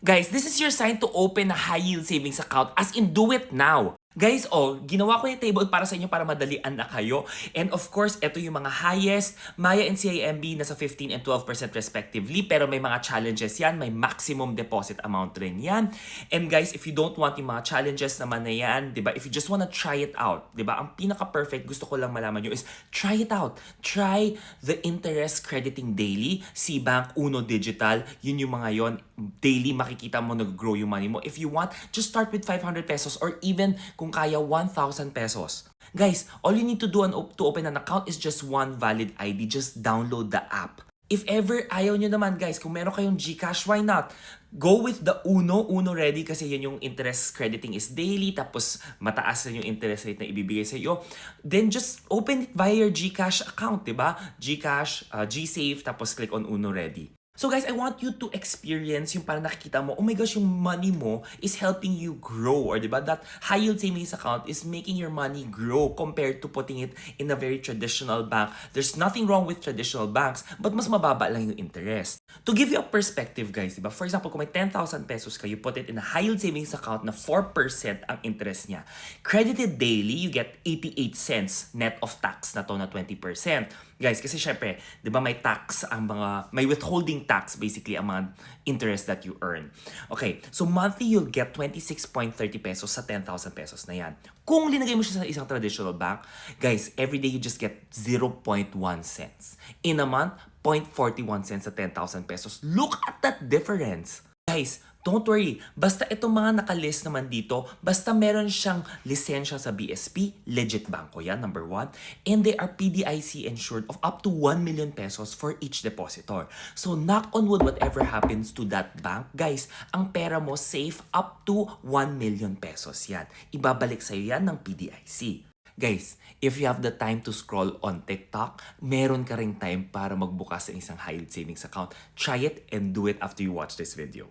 Guys, this is your sign to open a high-yield savings account, as in do it now. Guys, ginawa ko yung table para sa inyo para madalian na kayo. And of course, ito yung mga highest. Maya and CIMB nasa 15 and 12% respectively. Pero may mga challenges yan. May maximum deposit amount rin yan. And guys, if you don't want yung mga challenges naman na yan, diba? If you just wanna try it out, diba? Ang pinaka-perfect, gusto ko lang malaman nyo is try it out. Try the interest crediting daily. Cbank, Uno Digital, yun yung mga yon. Daily makikita mo nag-grow yung money mo. If you want, just start with 500 pesos or even kung kaya 1,000 pesos. Guys, all you need to do to open an account is just one valid ID. Just download the app. If ever ayaw nyo naman guys, kung meron kayong GCash, why not? Go with the Uno Ready kasi yan yung interest crediting is daily tapos mataas rin yung interest rate na ibibigay sa iyo. Then just open it via your GCash account, diba? GCash, GSave, tapos click on Uno Ready. So guys, I want you to experience yung parang nakikita mo, oh my gosh, yung money mo is helping you grow. Or diba, that high yield savings account is making your money grow compared to putting it in a very traditional bank. There's nothing wrong with traditional banks, but mas mababa lang yung interest. To give you a perspective guys, diba? For example, kung may 10,000 pesos ka, you put it in a high yield savings account na 4% ang interest niya. Credited daily, you get 88 cents net of tax na to na 20%. Guys, kasi syempre, di ba may tax ang mga, may withholding tax basically ang mga interest that you earn. Okay, so monthly you'll get 26.30 pesos sa 10,000 pesos na yan. Kung linagay mo siya sa isang traditional bank, guys, every day you just get 0.1 cents. In a month, 0.41 cents sa 10,000 pesos. Look at that difference. Guys, don't worry. Basta itong mga nakalist naman dito, basta meron siyang lisensya sa BSP, legit banko yan, number 1. And they are PDIC insured of up to 1 million pesos for each depositor. So knock on wood, whatever happens to that bank, guys, ang pera mo safe up to 1 million pesos yan. Ibabalik sa'yo yan ng PDIC. Guys, if you have the time to scroll on TikTok, meron ka ring time para magbukas ng isang high yield savings account. Try it and do it after you watch this video.